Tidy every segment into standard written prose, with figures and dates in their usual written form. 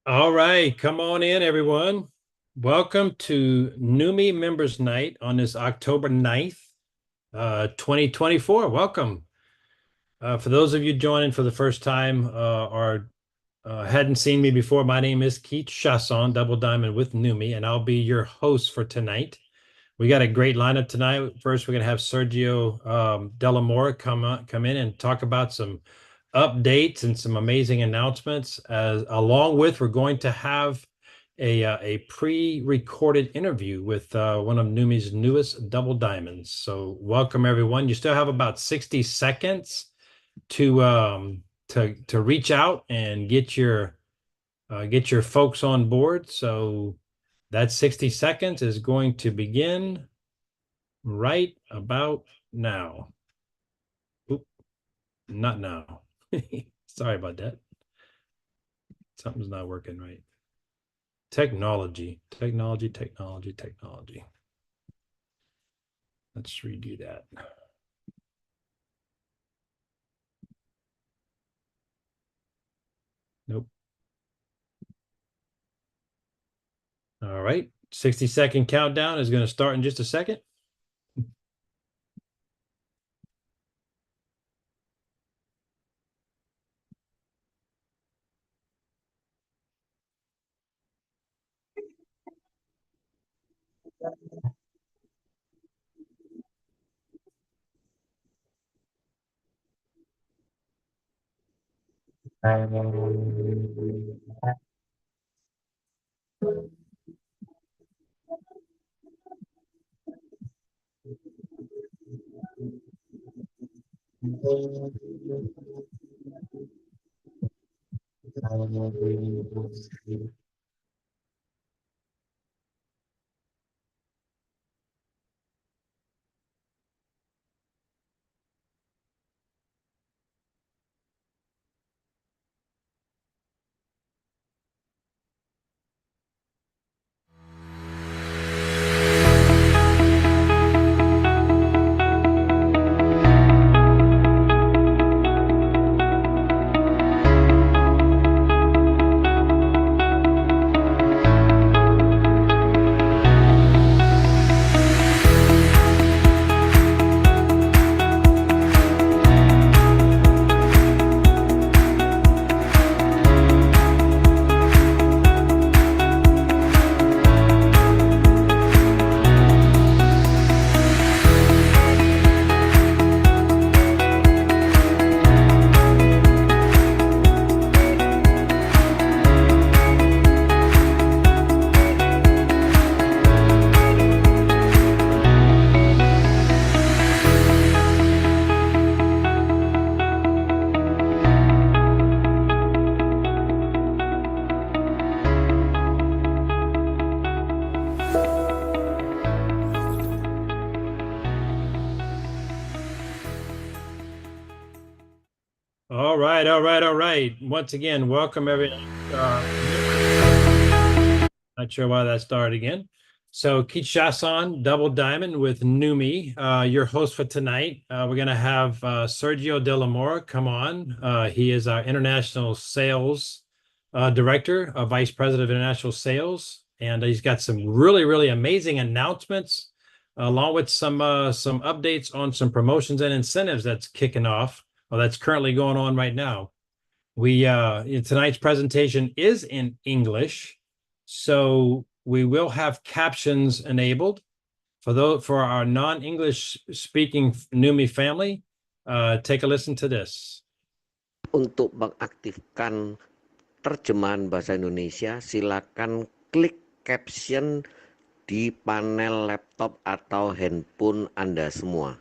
All right, come on in, everyone. Welcome to NUMI Members Night on this October 9th, 2024. Welcome. For those of you joining for the first time or hadn't seen me before, my name is Keith Chasson, Double Diamond with NUMI, and I'll be your host for tonight. We got a great lineup tonight. First, we're going to have Sergio Delamora come in and talk about some updates and some amazing announcements. Along with, we're going to have a pre-recorded interview with one of NUMI's newest Double Diamonds. So welcome, everyone. You still have about 60 seconds to reach out and get your folks on board. So that 60 seconds is going to begin right about now. Oop, not now. Sorry about that. Something's not working right. Technology. Let's redo that. Nope. All right. 60-second countdown is going to start in just a second. All right. Once again, welcome everyone. Not sure why that started again. So Keith Chasson, Double Diamond with NUMI, your host for tonight. We're going to have Sergio Delamora come on. He is our international sales director, vice president of international sales, and he's got some really, really amazing announcements, along with some updates on some promotions and incentives that's kicking off, or that's currently going on right now. Tonight's presentation is in English, so we will have captions enabled for our non-English speaking NUMI family. Take a listen to this. Untuk mengaktifkan terjemahan bahasa Indonesia, silakan klik caption di panel laptop atau handphone Anda semua.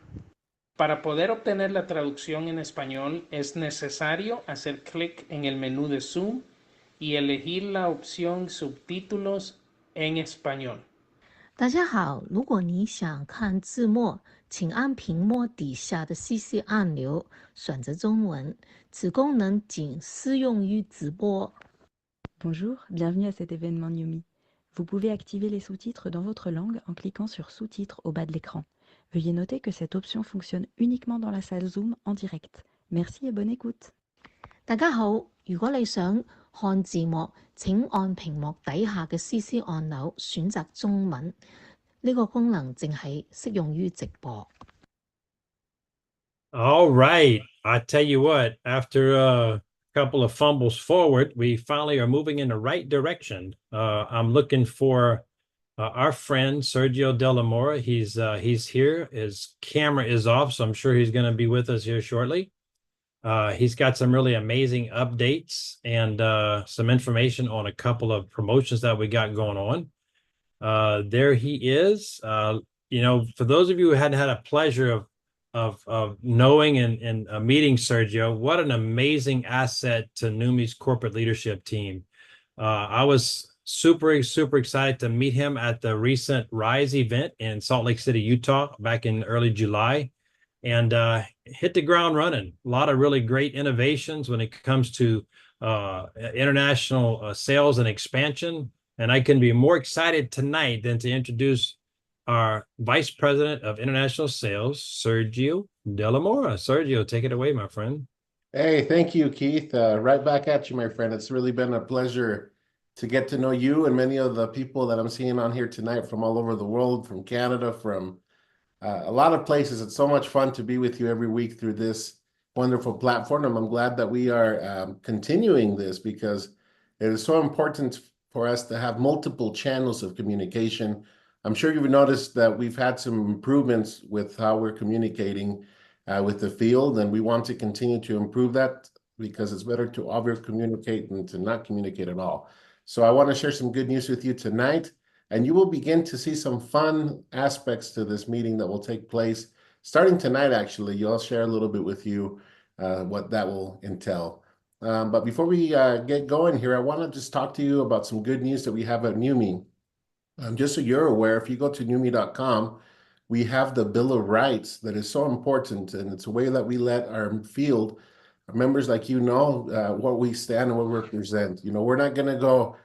Para poder obtener la traducción en español es necesario hacer clic en el menú de Zoom y elegir la opción subtítulos en español. 大家好，如果你想看字幕，请按屏幕底下的 CC 按钮，选择中文。此功能仅适用于直播。Bonjour, bienvenue à cet événement NUMI. Vous pouvez activer les sous-titres dans votre langue en cliquant sur Sous-titres au bas de l'écran. Veuillez noter que cette option fonctionne uniquement dans la salle Zoom en direct. Merci et bonne écoute. 大家好，如果你想看字幕，請按屏幕底下嘅 CC 按鈕選擇中文。呢個功能淨係適用於直播。All right. I tell you what, after a couple of fumbles forward, we finally are moving in the right direction. I'm looking for our friend Sergio Delamora. He's here. His camera is off, so I'm sure he's going to be with us here shortly. He's got some really amazing updates and some information on a couple of promotions that we got going on. There he is. For those of you who hadn't had a pleasure of knowing and meeting Sergio, what an amazing asset to Numi's corporate leadership team. I was super excited to meet him at the recent Rise event in Salt Lake City, Utah, back in early July, and hit the ground running. A lot of really great innovations when it comes to international sales and expansion. And I couldn't be more excited tonight than to introduce our Vice President of International Sales, Sergio Delamora. Sergio, take it away, my friend. Hey, thank you, Keith. Right back at you, my friend. It's really been a pleasure to get to know you and many of the people that I'm seeing on here tonight from all over the world, from Canada, from a lot of places. It's so much fun to be with you every week through this wonderful platform. And I'm glad that we are continuing this because it is so important for us to have multiple channels of communication. I'm sure you've noticed that we've had some improvements with how we're communicating with the field, and we want to continue to improve that because it's better to over communicate than to not communicate at all. So I want to share some good news with you tonight, and you will begin to see some fun aspects to this meeting that will take place starting tonight. Actually, I'll share a little bit with you what that will entail. But before we get going here, I want to just talk to you about some good news that we have at Numi. Just so you're aware, if you go to Numi.com, we have the Bill of Rights that is so important, and it's a way that we let our field, our members like what we stand and what we represent. We're not going to go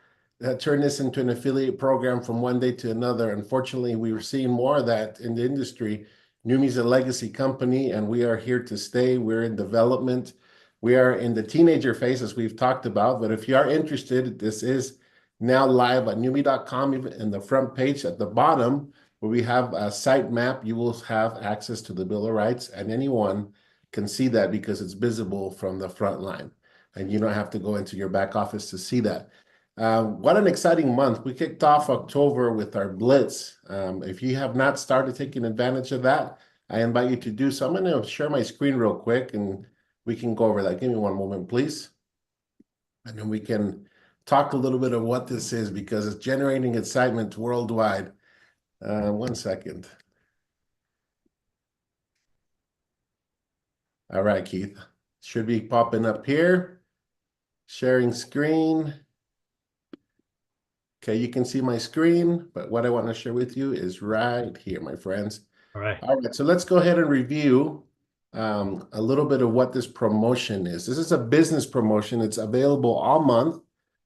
turn this into an affiliate program from one day to another. Unfortunately, we were seeing more of that in the industry. Numi's a legacy company, and we are here to stay. We're in development. We are in the teenager phase, as we've talked about. But if you are interested, this is now live at Numi.com. In the front page at the bottom, where we have a site map, you will have access to the Bill of Rights, and anyone can see that because it's visible from the front line, and you don't have to go into your back office to see that. What an exciting month. We kicked off October with our Blitz. If you have not started taking advantage of that, I invite you to do so. I'm going to share my screen real quick, and we can go over that. Give me one moment, please. And then we can talk a little bit of what this is because it's generating excitement worldwide. 1 second. All right, Keith. Should be popping up here. Sharing screen. Okay, you can see my screen, but what I want to share with you is right here, my friends. All right. All right, so let's go ahead and review a little bit of what this promotion is. This is a business promotion. It's available all month.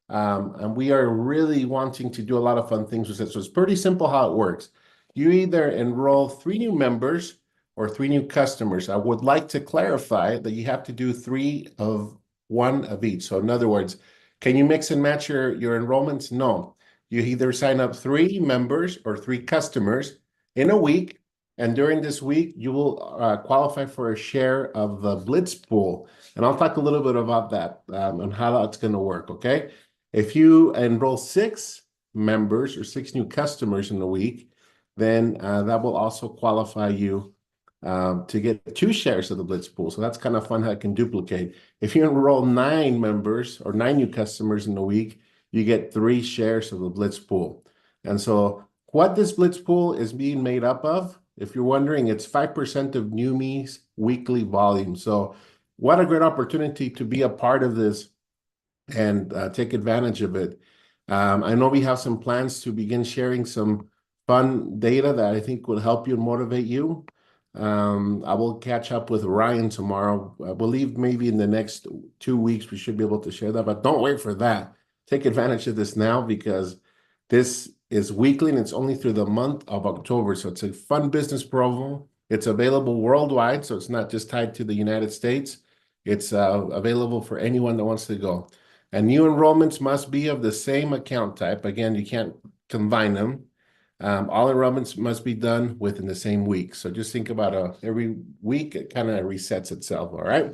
And we are really wanting to do a lot of fun things with it. So it's pretty simple how it works. You either enroll 3 new members or 3 new customers. I would like to clarify that you have to do 3 of 1 of each. So in other words, can you mix and match your enrollments? No. You either sign up 3 members or 3 customers in a week. And during this week, you will qualify for a share of the Blitz pool. And I'll talk a little bit about that and how that's going to work, okay? If you enroll 6 members or 6 new customers in a week, then that will also qualify you to get 2 shares of the Blitz pool. So that's kind of fun how it can duplicate. If you enroll 9 members or 9 new customers in a week, you get 3 shares of the Blitz pool. And so what this Blitz pool is being made up of, if you're wondering, it's 5% of Numi's weekly volume. So what a great opportunity to be a part of this and take advantage of it. I know we have some plans to begin sharing some fun data that I think will help you and motivate you. I will catch up with Ryan tomorrow. I believe maybe in the next 2 weeks we should be able to share that, but don't wait for that. Take advantage of this now because this is weekly and it's only through the month of October. So it's a fun business program. It's available worldwide, so it's not just tied to the United States. It's available for anyone that wants to go. And new enrollments must be of the same account type. Again, you can't combine them. All enrollments must be done within the same week. So just think about every week, it kind of resets itself, all right?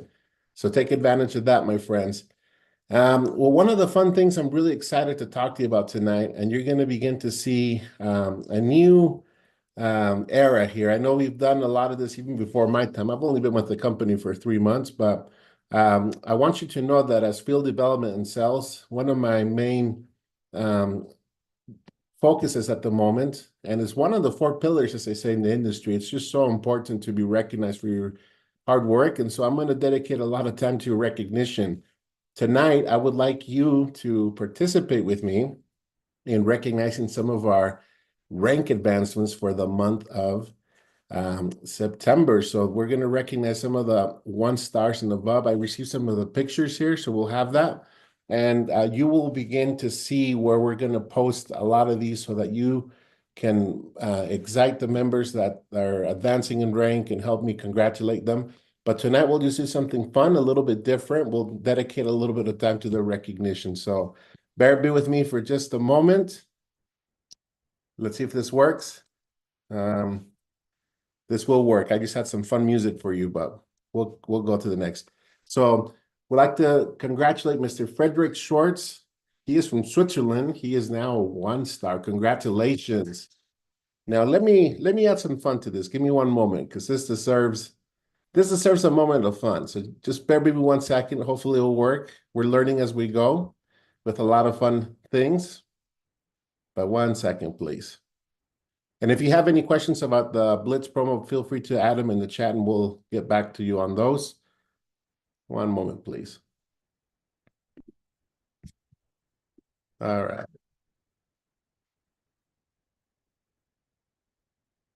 So take advantage of that, my friends. Well, one of the fun things I'm really excited to talk to you about tonight, and you're going to begin to see a new era here. I know we've done a lot of this even before my time. I've only been with the company for 3 months, but I want you to know that as field development and sales, one of my main focuses at the moment, and it's one of the 4 pillars, as they say in the industry. It's just so important to be recognized for your hard work. And so I'm going to dedicate a lot of time to recognition. Tonight, I would like you to participate with me in recognizing some of our rank advancements for the month of September. So we're going to recognize some of the 1 stars and above. I received some of the pictures here, so we'll have that. And you will begin to see where we're going to post a lot of these so that you can excite the members that are advancing in rank and help me congratulate them. But tonight we'll just do something fun, a little bit different. We'll dedicate a little bit of time to the recognition. So be with me for just a moment. Let's see if this works. This will work. I just had some fun music for you, but we'll go to the next. So we'd like to congratulate Mr. Frederick Schwartz. He is from Switzerland. He is now a 1 star. Congratulations. Now let me add some fun to this. Give me one moment, because this deserves a moment of fun. So just bear with me 1 second. Hopefully it'll work. We're learning as we go with a lot of fun things. But 1 second, please. And if you have any questions about the Blitz promo, feel free to add them in the chat and we'll get back to you on those. 1 moment, please. All right.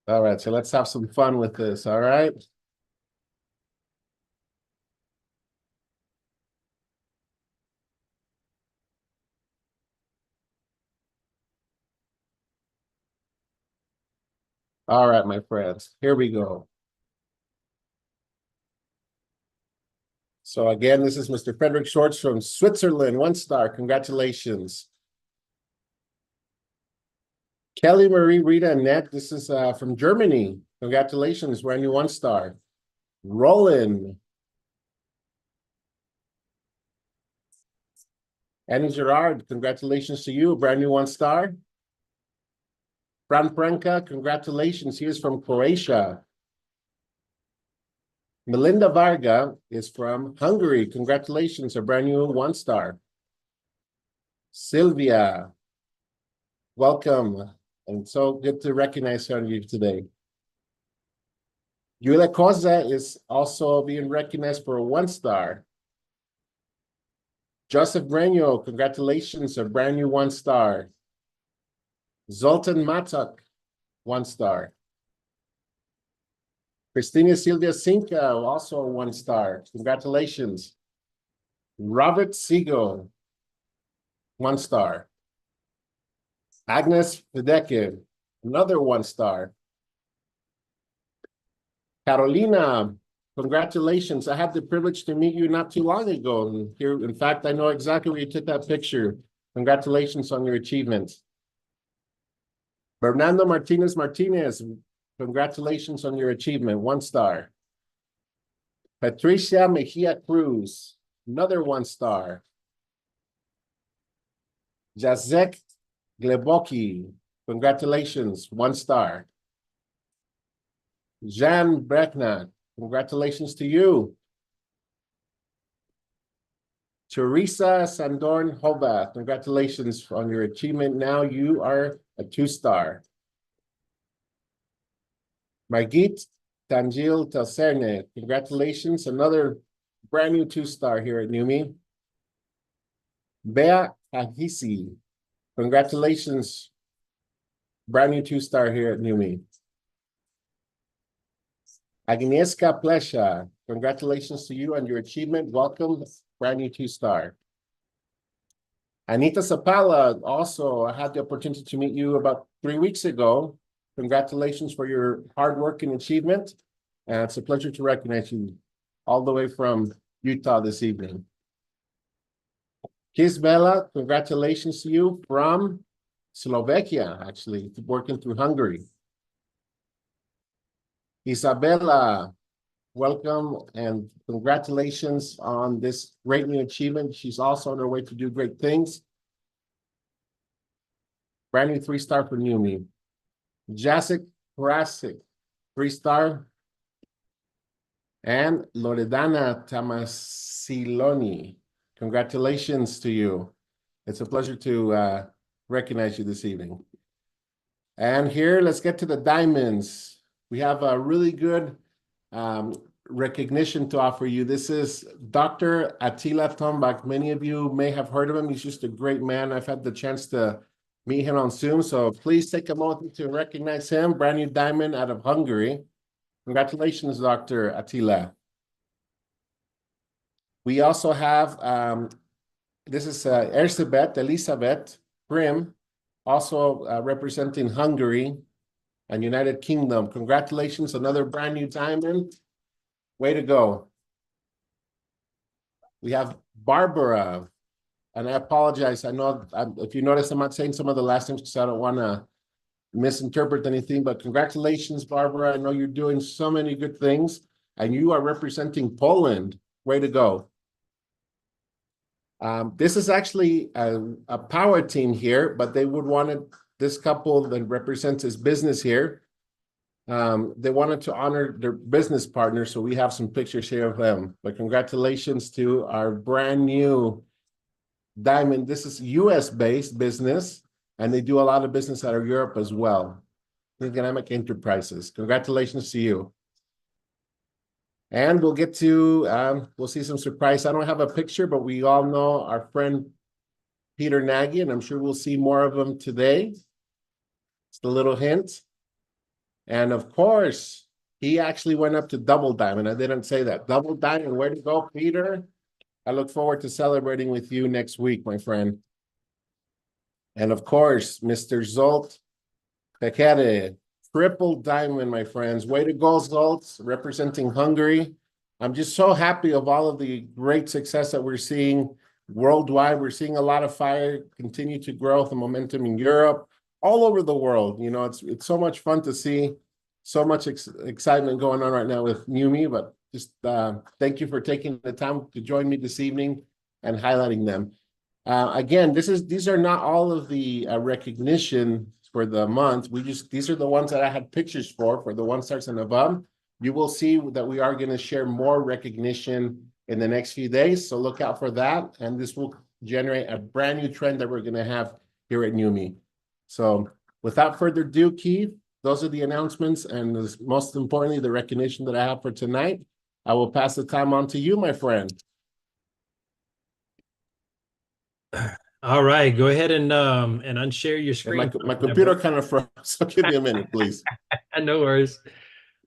All right, so let's have some fun with this, all right? All right, my friends, here we go. So again, this is Mr. Frederick Schwartz from Switzerland, 1 star. Congratulations. Kelly Marie Rita Annette, this is from Germany. Congratulations, brand new 1 star. Roland. Annie Gerard, congratulations to you, brand new 1 star. Fran Franca, congratulations, he is from Croatia. Melinda Varga is from Hungary. Congratulations, a brand new 1 star. Sylvia, welcome. And so good to recognize her on you today. Yulia Koza is also being recognized for a 1 star. Joseph Breno, congratulations, a brand new 1 star. Zoltan Matok, 1 star. Christina Silvia Sinca, also a 1 star. Congratulations. Robert Sigo, 1 star. Agnes Fedeke, another 1 star. Carolina, congratulations. I had the privilege to meet you not too long ago. And here, in fact, I know exactly where you took that picture. Congratulations on your achievements. Bernardo Martinez Martinez, congratulations on your achievement, 1 star. Patricia Mejia Cruz, another 1 star. Jacek Gleboki, congratulations, 1 star. Jan Brekna, congratulations to you. Teresa Sandorn Hoba, congratulations on your achievement. Now you are a 2 star. Margit Tangil Telserne, congratulations, another brand new 2 star here at NUMMI. Bea Ahisi, congratulations, brand new 2 star here at NUMMI. Agnieszka Plesha, congratulations to you on your achievement. Welcome, brand new 2 star. Anita Sapala, also, I had the opportunity to meet you about 3 weeks ago. Congratulations for your hard work and achievement. And it's a pleasure to recognize you all the way from Utah this evening. Kisbella, congratulations to you from Slovakia, actually, working through Hungary. Isabella, welcome and congratulations on this great new achievement. She's also on her way to do great things. Brand new 3-star for Numi. Jacek Prasic, 3-star. And Loredana Tamasiloni, congratulations to you. It's a pleasure to recognize you this evening. And here, let's get to the diamonds. We have a really good recognition to offer you. This is Dr. Attila Tombak. Many of you may have heard of him. He's just a great man. I've had the chance to meet him on Zoom. So please take a moment to recognize him. Brand new diamond out of Hungary. Congratulations, Dr. Attila. We also have, this is Elizabeth Prim, also representing Hungary and United Kingdom. Congratulations, another brand new diamond. Way to go. We have Barbara, and I apologize. I know if you notice, I'm not saying some of the last names because I don't want to misinterpret anything, but congratulations, Barbara. I know you're doing so many good things, and you are representing Poland. Way to go. This is actually a power team here, but they would want this couple that represents his business here. They wanted to honor their business partner, so we have some pictures here of them. But congratulations to our brand new diamond. This is US-based business, and they do a lot of business out of Europe as well. Economic Enterprises. Congratulations to you. And we'll get to, we'll see some surprise. I don't have a picture, but we all know our friend Peter Nagy, and I'm sure we'll see more of him today. Just a little hint. And of course, he actually went up to double diamond. I didn't say that. Double diamond, where to go, Peter? I look forward to celebrating with you next week, my friend. And of course, Mr. Zolt Pekere, triple diamond, my friends. Way to go, Zolt, representing Hungary. I'm just so happy of all of the great success that we're seeing worldwide. We're seeing a lot of fire continue to grow, the momentum in Europe, all over the world. You know, it's so much fun to see, so much excitement going on right now with Numi. But just thank you for taking the time to join me this evening and highlighting them. Again, these are not all of the recognition for the month. These are the ones that I had pictures for the 1 stars and above. You will see that we are going to share more recognition in the next few days, so look out for that. And this will generate a brand new trend that we're going to have here at Numi. So without further ado, Keith, those are the announcements and most importantly, the recognition that I have for tonight. I will pass the time on to you, my friend. All right, go ahead and unshare your screen. My computer kind of froze, so give me a minute, please. No worries.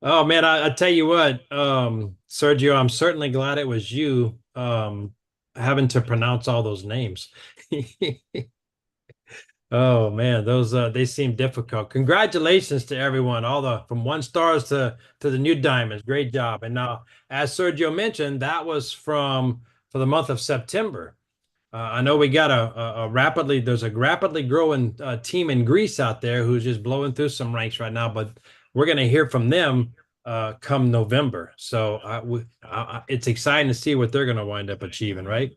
Oh man, I tell you what, Sergio, I'm certainly glad it was you having to pronounce all those names. Oh man, those they seem difficult. Congratulations to everyone, from 1 stars to the new diamonds. Great job. And now, as Sergio mentioned, that was for the month of September. I know we got there's a rapidly growing team in Greece out there who's just blowing through some ranks right now, but we're going to hear from them come November. So it's exciting to see what they're going to wind up achieving, right?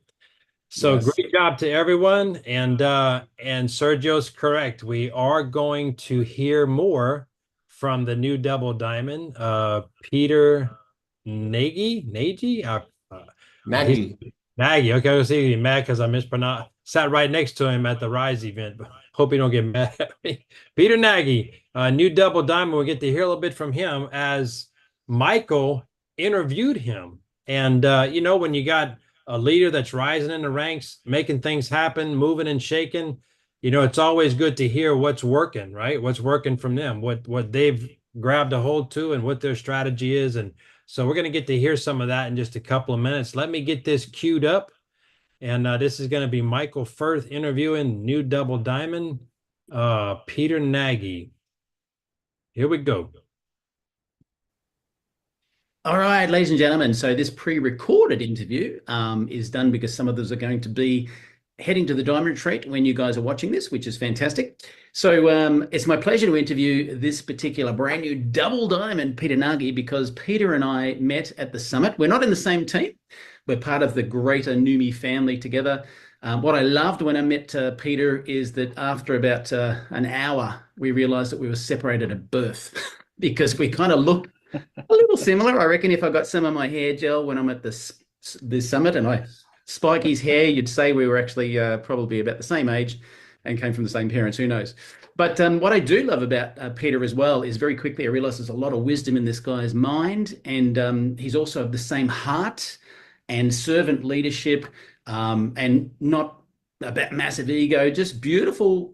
So yes. Great job to everyone. And Sergio's correct. We are going to hear more from the new double diamond, Peter Nagy. Nagy. Okay, I was thinking mad because I mispronounced. Sat right next to him at the Rise event. But hope you don't get mad at me. Peter Nagy, new double diamond. We'll get to hear a little bit from him as Michael interviewed him. And you know, when you got a leader that's rising in the ranks, making things happen, moving and shaking, you know, it's always good to hear what's working, right? What's working from them, what they've grabbed a hold to, and what their strategy is. And so we're going to get to hear some of that in just a couple of minutes. Let me get this queued up. And this is going to be Michael Firth interviewing new double diamond, Peter Nagy. Here we go. All right, ladies and gentlemen. So this pre-recorded interview is done because some of those are going to be heading to the Diamond Retreat when you guys are watching this, which is fantastic. So it's my pleasure to interview this particular brand new double diamond, Peter Nagy, because Peter and I met at the summit. We're not in the same team. We're part of the greater Numi family together. What I loved when I met Peter is that after about an hour, we realized that we were separated at birth because we kind of look a little similar. I reckon if I got some of my hair gel when I'm at this summit and I spike his hair, you'd say we were actually probably about the same age and came from the same parents, who knows. But what I do love about Peter as well is very quickly I realized there's a lot of wisdom in this guy's mind, and he's also of the same heart and servant leadership, and not about massive ego, just beautiful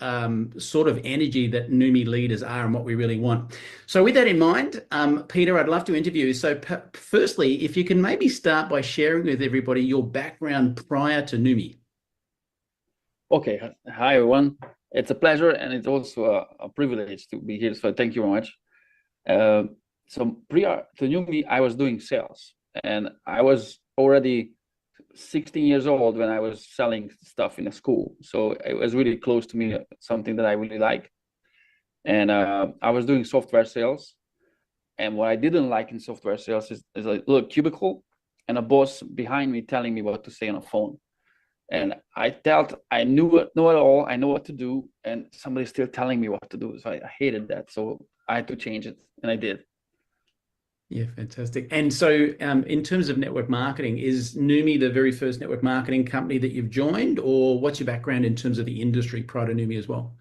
sort of energy that Numi leaders are and what we really want. So with that in mind, Peter, I'd love to interview you. So firstly, if you can maybe start by sharing with everybody your background prior to Numi. Okay, hi everyone. It's a pleasure and it's also a privilege to be here. So thank you very much. So prior to Numi, I was doing sales, and I was already 16 years old when I was selling stuff in a school. So it was really close to me, something that I really like. And I was doing software sales. And what I didn't like in software sales is a little cubicle and a boss behind me telling me what to say on a phone. And I felt I know it all, I know what to do, and somebody's still telling me what to do. So I hated that. So I had to change it, and I did. Yeah, fantastic. And so in terms of network marketing, is Numi the very first network marketing company that you've joined, or what's your background in terms of the industry prior to Numi as well?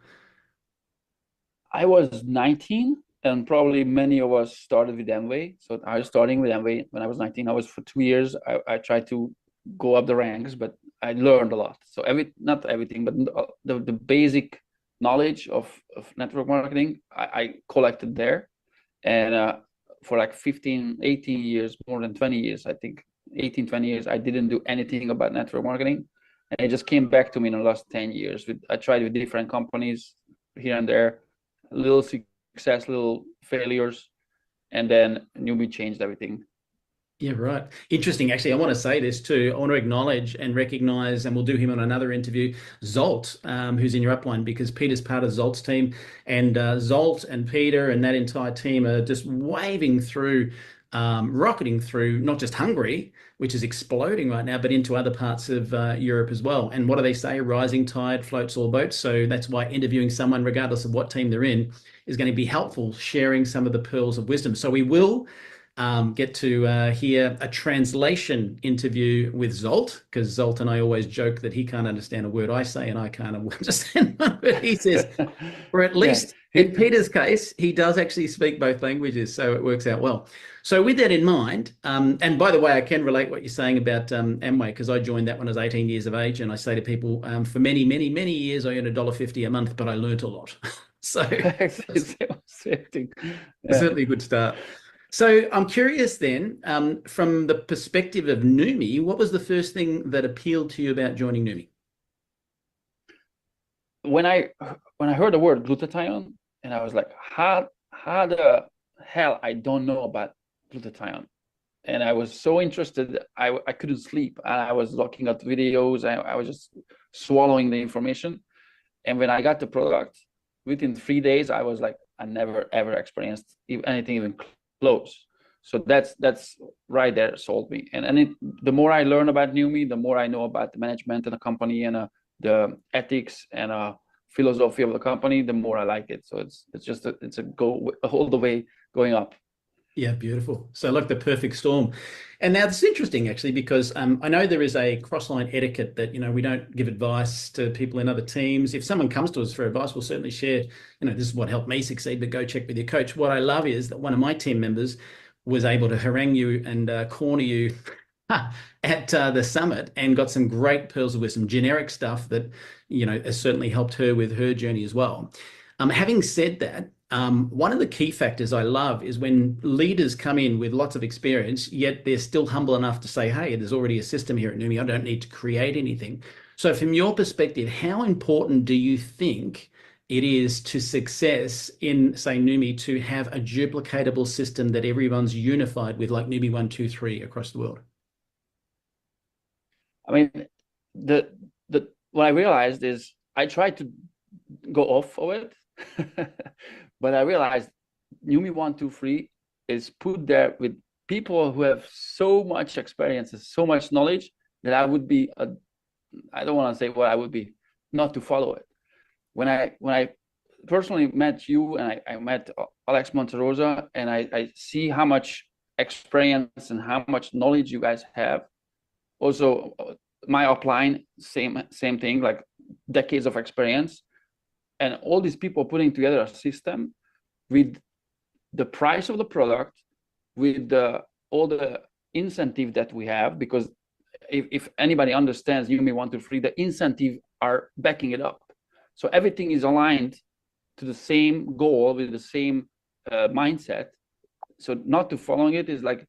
I was 19, and probably many of us started with Amway. So I was starting with Amway when I was 19. I was for 2 years. I tried to go up the ranks, but I learned a lot. So not everything, but the basic knowledge of network marketing, I collected there. And for like 15, 18 years, more than 20 years, I think 18, 20 years, I didn't do anything about network marketing. And it just came back to me in the last 10 years. I tried with different companies here and there, little success, little failures, and then Numi changed everything. Yeah, right. Interesting. Actually, I want to say this too. I want to acknowledge and recognize, and we'll do him on another interview, Zolt, who's in your upline, because Peter's part of Zolt's team, and Zolt and Peter and that entire team are just waving through, rocketing through not just Hungary, which is exploding right now, but into other parts of Europe as well. And what do they say? Rising tide floats all boats. So that's why interviewing someone, regardless of what team they're in, is going to be helpful, sharing some of the pearls of wisdom. So we will get to hear a translation interview with Zolt, because Zolt and I always joke that he can't understand a word I say and I can't understand a word he says. Or at least in Peter's case, he does actually speak both languages, so it works out well. So with that in mind, and by the way, I can relate what you're saying about Amway, because I joined that when I was 18 years of age, and I say to people, for many, many, many years, I earned $1.50 a month, but I learned a lot. So it's certainly a good start. So I'm curious then, from the perspective of Numi, what was the first thing that appealed to you about joining Numi? When I heard the word glutathione, and I was like, how the hell I don't know about glutathione? And I was so interested, I couldn't sleep. I was looking at videos, I was just swallowing the information. And when I got the product, within 3 days, I was like, I never ever experienced anything even close. So that's right there sold me. And the more I learn about Numi, the more I know about the management of the company and the ethics and philosophy of the company, the more I like it. So it's a go all the way going up. Yeah, beautiful. So like the perfect storm. And now this is interesting actually, because I know there is a cross-line etiquette that, we don't give advice to people in other teams. If someone comes to us for advice, we'll certainly share, this is what helped me succeed, but go check with your coach. What I love is that one of my team members was able to harangue you and corner you at the summit and got some great pearls of wisdom, generic stuff that, has certainly helped her with her journey as well. Having said that, one of the key factors I love is when leaders come in with lots of experience, yet they're still humble enough to say, hey, there's already a system here at Numi. I don't need to create anything. So from your perspective, how important do you think it is to success in, say, Numi to have a duplicatable system that everyone's unified with, like Numi 1, 2, 3 across the world? I mean, the what I realized is I tried to go off of it, but I realized NUMMI 123 is put there with people who have so much experience and so much knowledge that I would be, I don't want to say what I would be, not to follow it. When I personally met you and I met Alex Monterosa, and I see how much experience and how much knowledge you guys have. Also, my upline, same thing, like decades of experience, and all these people putting together a system with the price of the product, with all the incentive that we have, because if anybody understands NUMMI 123, the incentive are backing it up. So everything is aligned to the same goal with the same mindset. So not to following it is like,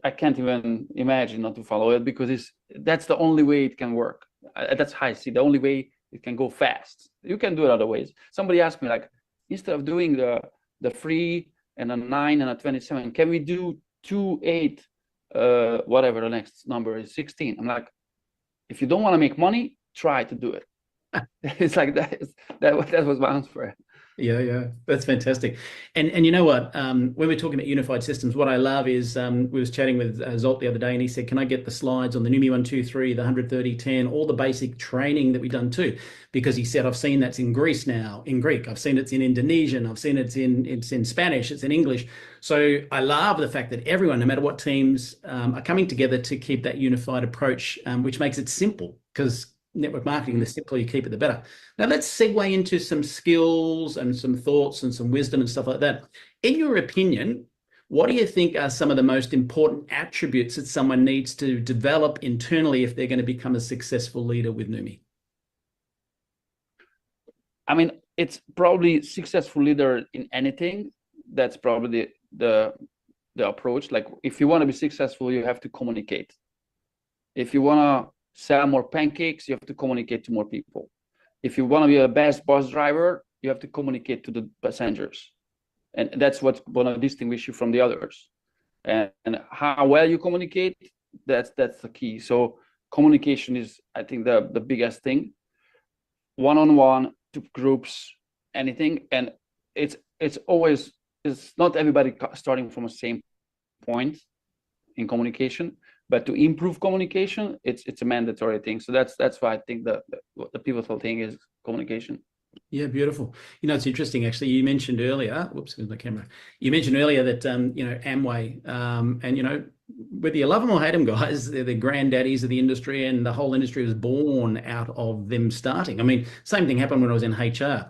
I can't even imagine not to follow it, because that's the only way it can work. That's how I see the only way it can go fast. You can do it other ways. Somebody asked me, like, instead of doing the 3 and a 9 and a 27, can we do 2, 8, whatever the next number is, 16? I'm like, if you don't want to make money, try to do it. It's like that was my answer. Yeah, that's fantastic. And you know what? When we're talking about unified systems, what I love is we was chatting with Zsolt the other day, and he said, "Can I get the slides on the NUMMI 123, the 130/10, all the basic training that we've done too?" Because he said, "I've seen that's in Greece now, in Greek. I've seen it's in Indonesian. I've seen it's in Spanish. It's in English." So I love the fact that everyone, no matter what teams, are coming together to keep that unified approach, which makes it simple, because network marketing, the simpler you keep it, the better. Now let's segue into some skills and some thoughts and some wisdom and stuff like that. In your opinion, what do you think are some of the most important attributes that someone needs to develop internally if they're going to become a successful leader with NUMMI? I mean, it's probably successful leader in anything. That's probably the approach. Like, if you want to be successful, you have to communicate. If you want to sell more pancakes, you have to communicate to more people. If you want to be a best bus driver, you have to communicate to the passengers. And that's what's going to distinguish you from the others. And how well you communicate, that's the key. So communication is, I think, the biggest thing. One-on-one, to groups, anything. And it's not everybody starting from the same point in communication. But to improve communication, it's a mandatory thing. So that's why I think the pivotal thing is communication. Yeah, beautiful. You know, it's interesting, actually. You mentioned earlier, whoops, there's my camera. You mentioned earlier that, Amway, and, whether you love them or hate them, guys, they're the granddaddies of the industry, and the whole industry was born out of them starting. I mean, same thing happened when I was in HR.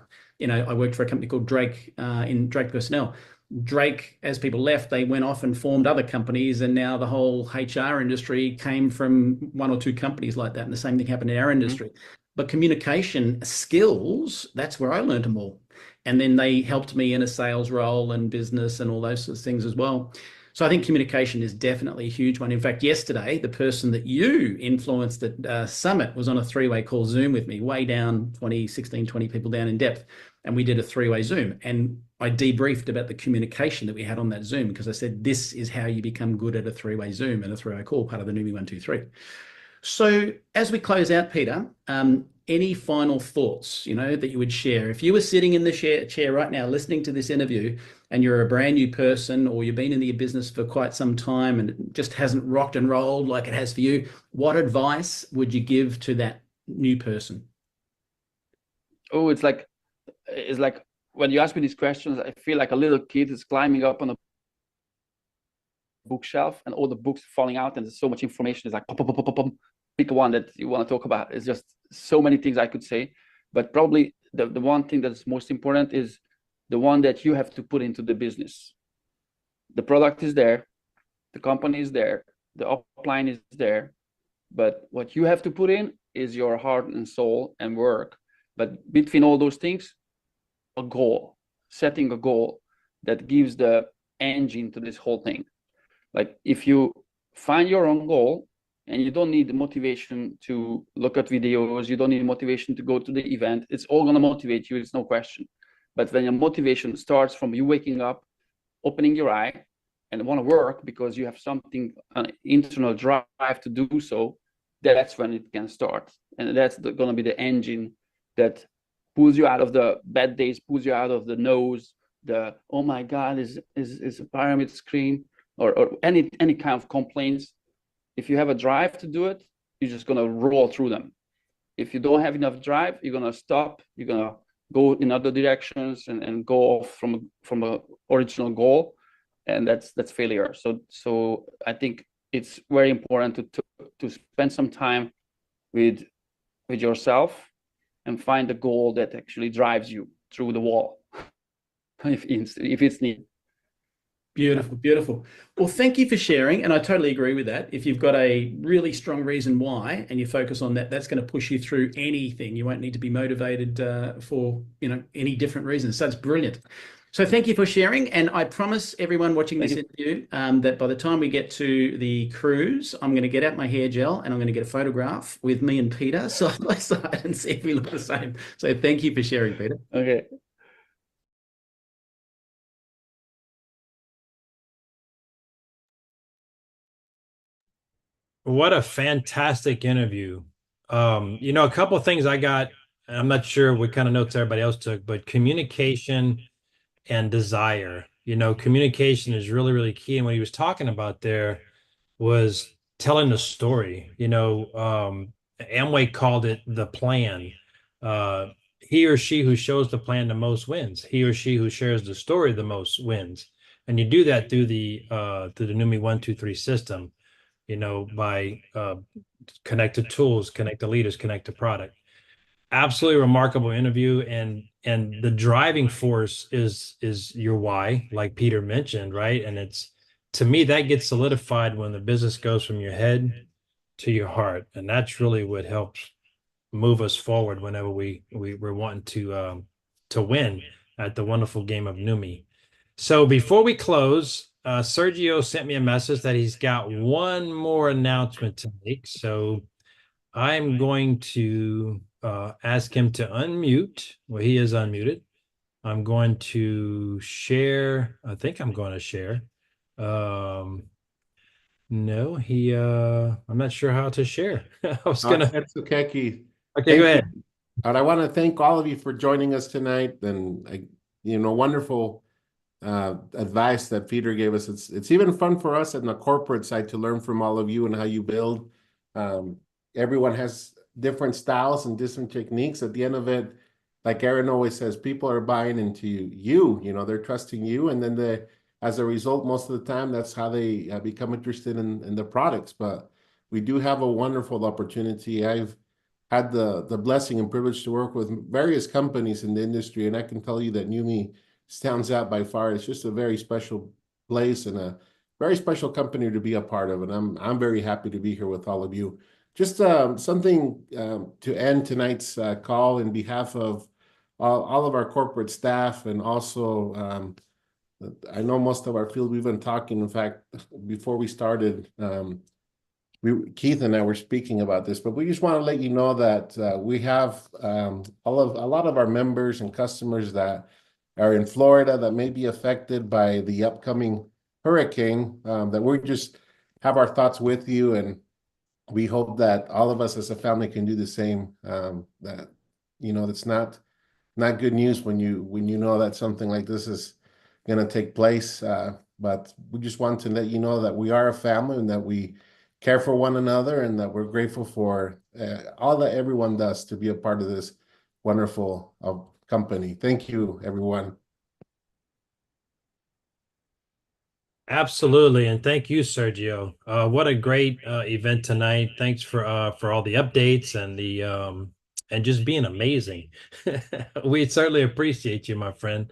I worked for a company called Drake, in Drake Personnel. Drake, as people left, they went off and formed other companies, and now the whole HR industry came from 1 or 2 companies like that, and the same thing happened in our industry. But communication skills, that's where I learned them all. And then they helped me in a sales role and business and all those sorts of things as well. So I think communication is definitely a huge one. In fact, yesterday, the person that you influenced at Summit was on a 3-way call Zoom with me, way down, 20 people down in depth. And we did a 3-way Zoom. And I debriefed about the communication that we had on that Zoom, because I said, this is how you become good at a 3-way Zoom and a 3-way call, part of the NUMMI 123. So as we close out, Peter, any final thoughts, that you would share? If you were sitting in the chair right now listening to this interview, and you're a brand new person, or you've been in the business for quite some time and it just hasn't rocked and rolled like it has for you, what advice would you give to that new person? Oh, it's like when you ask me these questions, I feel like a little kid is climbing up on a bookshelf and all the books falling out, and there's so much information. It's like pop, pop, pop, pop, pop. Pick one that you want to talk about. It's just so many things I could say, but probably the one thing that's most important is the one that you have to put into the business. The product is there, the company is there, the upline is there, but what you have to put in is your heart and soul and work. But between all those things, a goal, setting a goal that gives the engine to this whole thing. Like, if you find your own goal, and you don't need the motivation to look at videos, you don't need motivation to go to the event, it's all going to motivate you, it's no question. But when your motivation starts from you waking up, opening your eye, and want to work because you have something, an internal drive to do so, that's when it can start. and that's going to be the engine that pulls you out of the bad days, pulls you out of the nose, the oh my God, is a pyramid screen, or any kind of complaints. If you have a drive to do it, you're just gonna roll through them. If you don't have enough drive, you're gonna stop, you're gonna go in other directions and go off from the original goal, and that's failure. So I think it's very important to spend some time with yourself and find a goal that actually drives you through the wall if it's needed. Beautiful, beautiful. Well, thank you for sharing. And I totally agree with that. If you've got a really strong reason why, and you focus on that, that's going to push you through anything. You won't need to be motivated for, any different reasons. So it's brilliant. So thank you for sharing. And I promise everyone watching this interview that by the time we get to the cruise, I'm going to get out my hair gel and I'm going to get a photograph with me and Peter side by side and see if we look the same. So thank you for sharing, Peter. Okay. What a fantastic interview. A couple of things I got, I'm not sure what kind of notes everybody else took, but communication and desire. Communication is really, really key. And what he was talking about there was telling the story. Amway called it the plan. He or she who shows the plan the most wins. He or she who shares the story the most wins. And you do that through the NUMMI 1, 2, 3 system. By connect to tools, connect to leaders, connect to product. Absolutely remarkable interview, and the driving force is your why, like Peter mentioned, right? And it's, to me, that gets solidified when the business goes from your head to your heart, and that's really what helps move us forward whenever we're wanting to win at the wonderful game of NUMMI. So before we close, Sergio sent me a message that he's got one more announcement to make. So I'm going to ask him to unmute. Well, he is unmuted. I'm going to share. I think I'm going to share. No, I'm not sure how to share. That's okay, Keith. Okay, go ahead. And I want to thank all of you for joining us tonight, and wonderful advice that Peter gave us. It's even fun for us on the corporate side to learn from all of you and how you build. Everyone has different styles and different techniques. At the end of it, like Aaron always says, people are buying into you. They're trusting you, and then as a result, most of the time, that's how they become interested in the products. But we do have a wonderful opportunity. I've had the blessing and privilege to work with various companies in the industry, and I can tell you that NUMMI stands out by far. It's just a very special place and a very special company to be a part of, and I'm very happy to be here with all of you. Just something to end tonight's call in behalf of all of our corporate staff, and also I know most of our field, we've been talking. In fact, before we started, Keith and I were speaking about this, but we just want to let you know that we have a lot of our members and customers that are in Florida that may be affected by the upcoming hurricane, that we just have our thoughts with you, and we hope that all of us as a family can do the same. That it's not good news when you know that something like this is going to take place, but we just want to let you know that we are a family and that we care for one another, and that we're grateful for all that everyone does to be a part of this wonderful company. Thank you, everyone. Absolutely, and thank you, Sergio. What a great event tonight. Thanks for all the updates and the and just being amazing. We certainly appreciate you, my friend.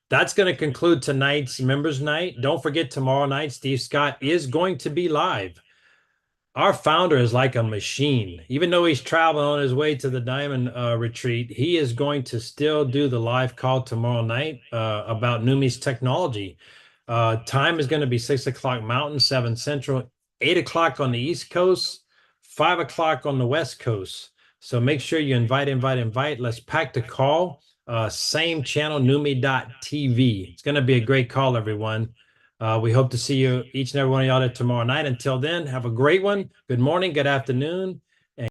That's going to conclude tonight's members night. Don't forget, tomorrow night, Steve Scott is going to be live. Our founder is like a machine. Even though he's traveling on his way to the Diamond retreat, he is going to still do the live call tomorrow night about NUMMI's technology. Time is going to be 6 o'clock Mountain, 7 Central, 8 o'clock on the East Coast, 5 o'clock on the West Coast. So make sure you invite. Let's pack the call. Same channel, NUMMI.tv. It's going to be a great call, everyone. We hope to see you, each and every one of y'all, there tomorrow night. Until then, have a great one. Good morning, good afternoon,